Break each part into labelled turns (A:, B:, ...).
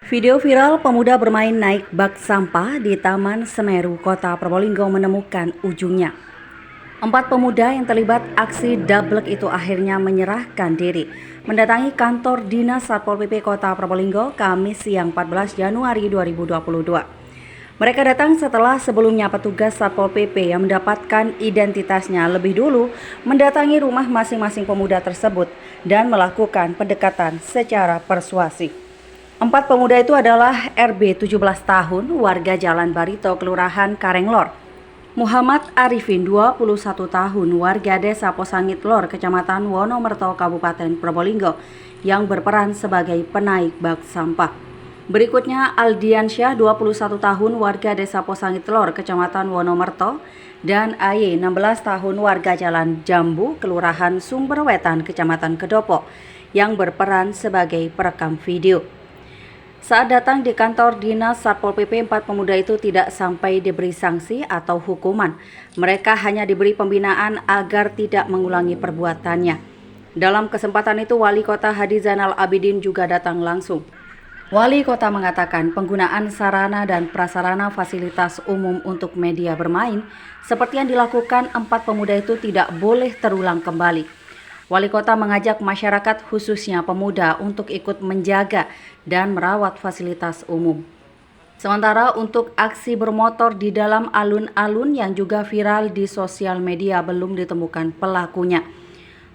A: Video viral pemuda bermain naik bak sampah di Taman Semeru, Kota Probolinggo menemukan ujungnya. 4 pemuda yang terlibat aksi dablek itu akhirnya menyerahkan diri mendatangi kantor Dinas Satpol PP Kota Probolinggo Kamis siang 14 Januari 2022. Mereka datang setelah sebelumnya petugas Satpol PP yang mendapatkan identitasnya lebih dulu mendatangi rumah masing-masing pemuda tersebut dan melakukan pendekatan secara persuasif. 4 pemuda itu adalah RB 17 tahun, warga Jalan Barito, Kelurahan Karenglor. Muhammad Arifin 21 tahun, warga Desa Posangit Lor, Kecamatan Wonomerto, Kabupaten Probolinggo, yang berperan sebagai penaik bak sampah. Berikutnya Aldiansyah 21 tahun, warga Desa Posangit Lor, Kecamatan Wonomerto, dan AY 16 tahun, warga Jalan Jambu, Kelurahan Sumberwetan, Kecamatan Kedopo, yang berperan sebagai perekam video. Saat datang di kantor Dinas Satpol PP, 4 pemuda itu tidak sampai diberi sanksi atau hukuman. Mereka hanya diberi pembinaan agar tidak mengulangi perbuatannya. Dalam kesempatan itu, Wali Kota Hadi Zainal Abidin juga datang langsung. Wali Kota mengatakan penggunaan sarana dan prasarana fasilitas umum untuk media bermain seperti yang dilakukan 4 pemuda itu tidak boleh terulang kembali. Wali Kota mengajak masyarakat khususnya pemuda untuk ikut menjaga dan merawat fasilitas umum. Sementara untuk aksi bermotor di dalam alun-alun yang juga viral di sosial media belum ditemukan pelakunya.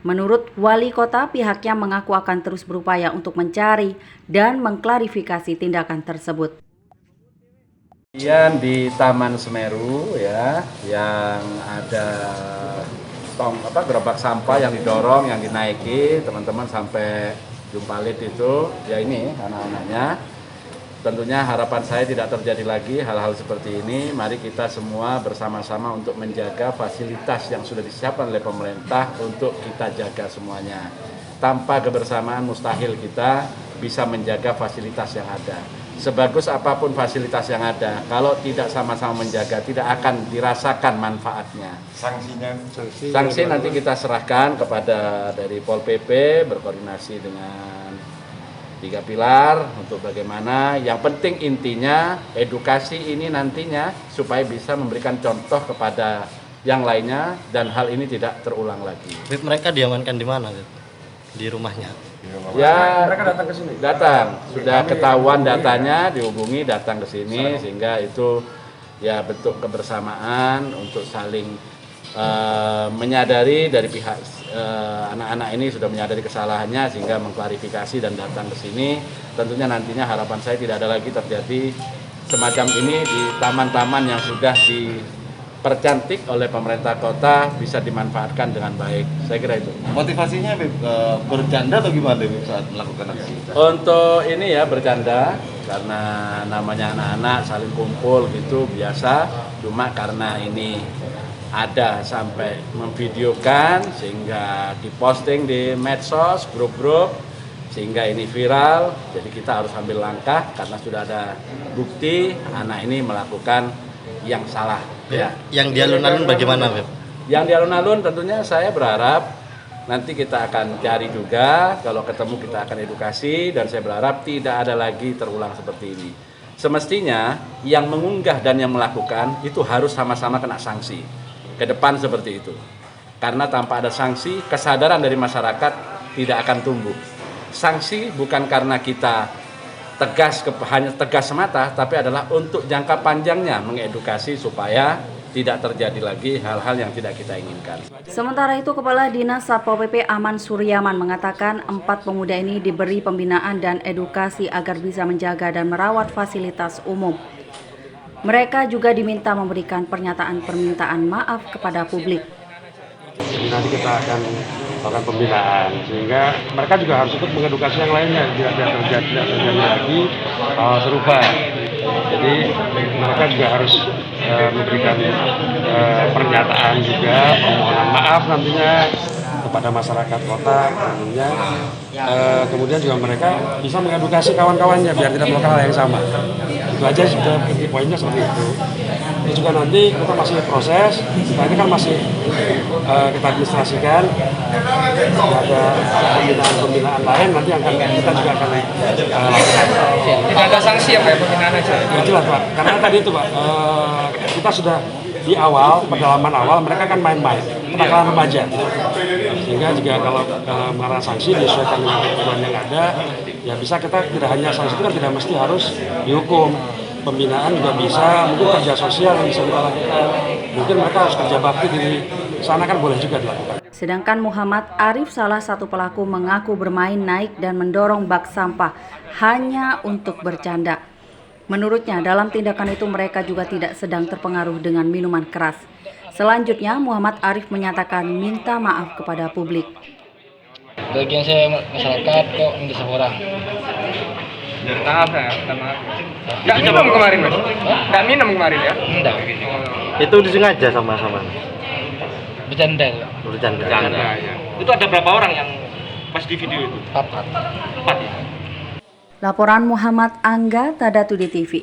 A: Menurut Wali Kota, pihaknya mengaku akan terus berupaya untuk mencari dan mengklarifikasi tindakan tersebut.
B: Di Taman Semeru ya, yang ada gerobak sampah yang didorong, yang dinaiki, teman-teman sampai jumpa lihat itu, ya ini anak-anaknya. Tentunya harapan saya tidak terjadi lagi hal-hal seperti ini. Mari kita semua bersama-sama untuk menjaga fasilitas yang sudah disiapkan oleh pemerintah untuk kita jaga semuanya. Tanpa kebersamaan mustahil kita bisa menjaga fasilitas yang ada. Sebagus apapun fasilitas yang ada, kalau tidak sama-sama menjaga, tidak akan dirasakan manfaatnya. Sanksi nanti kita serahkan kepada dari Pol PP, berkoordinasi dengan 3 pilar untuk bagaimana. Yang penting intinya edukasi ini nantinya supaya bisa memberikan contoh kepada yang lainnya dan hal ini tidak terulang lagi.
C: Mereka diamankan di mana? Di rumahnya?
B: Ya, mereka datang ke sini. Datang, sudah ketahuan datanya, dihubungi datang ke sini sehingga itu ya bentuk kebersamaan untuk saling menyadari dari pihak anak-anak ini sudah menyadari kesalahannya sehingga mengklarifikasi dan datang ke sini. Tentunya nantinya harapan saya tidak ada lagi terjadi semacam ini di taman-taman yang sudah dipercantik oleh pemerintah kota bisa dimanfaatkan dengan baik. Saya kira itu.
D: Motivasinya bercanda atau gimana saat melakukan aksi?
B: Untuk ini ya bercanda, karena namanya anak-anak saling kumpul gitu biasa. Cuma karena ini ada sampai memvideokan sehingga diposting di medsos, grup-grup, sehingga ini viral. Jadi kita harus ambil langkah karena sudah ada bukti anak ini melakukan yang salah. Ya.
C: Yang di alun-alun bagaimana, Beb?
B: Yang di alun-alun tentunya saya berharap nanti kita akan cari juga, kalau ketemu kita akan edukasi, dan saya berharap tidak ada lagi terulang seperti ini. Semestinya yang mengunggah dan yang melakukan itu harus sama-sama kena sanksi ke depan seperti itu. Karena tanpa ada sanksi, kesadaran dari masyarakat tidak akan tumbuh. Sanksi bukan karena kita hanya tegas semata, tapi adalah untuk jangka panjangnya mengedukasi supaya tidak terjadi lagi hal-hal yang tidak kita inginkan.
A: Sementara itu, Kepala Dinas Satpol PP Aman Suryaman mengatakan 4 pemuda ini diberi pembinaan dan edukasi agar bisa menjaga dan merawat fasilitas umum. Mereka juga diminta memberikan pernyataan permintaan maaf kepada publik.
E: Nanti kita akan melakukan pembinaan sehingga mereka juga harus ikut mengedukasi yang lainnya tidak terjadi lagi hal serupa. Jadi mereka juga harus memberikan pernyataan juga permohonan maaf nantinya kepada masyarakat kota tentunya. Kemudian juga mereka bisa mengedukasi kawan-kawannya biar tidak melakukan hal yang sama. Itu aja sudah inti poinnya seperti itu. itu juga nanti kita masih proses. Nah, ini kan masih kita administrasikan. Ada pembinaan lain nanti yang kita juga akan lakukan.
F: Tidak ada sanksi ya Pak, pembinaan aja?
E: Ya jelas Pak, karena tadi itu Pak, kita sudah di awal, pendalaman awal mereka kan main-main, kenakalan remaja. Sehingga juga kalau mengenai sanksi disesuaikan dengan ketentuan yang ada, ya bisa kita tidak hanya sanksi itu kan tidak mesti harus dihukum. Pembinaan juga bisa, mungkin kerja sosial yang bisa kita lakukan. Mungkin mereka harus kerja bakti di sana kan boleh juga dilakukan.
A: Sedangkan Muhammad Arif, salah satu pelaku, mengaku bermain naik dan mendorong bak sampah hanya untuk bercanda. Menurutnya, dalam tindakan itu mereka juga tidak sedang terpengaruh dengan minuman keras. Selanjutnya, Muhammad Arif menyatakan minta maaf kepada publik.
F: Bagian saya masyarakat kok minta orang. Maaf ya, minta maaf. Nggak minum kemarin Mas? Nggak minum kemarin ya? Enggak.
C: Itu disengaja sama-sama.
F: Bercanda.
C: Bercanda.
F: Ya.
D: Itu ada berapa orang yang pas di video itu?
F: 4
D: 4 ya?
A: Laporan Muhammad Angga, Tadatudi TV.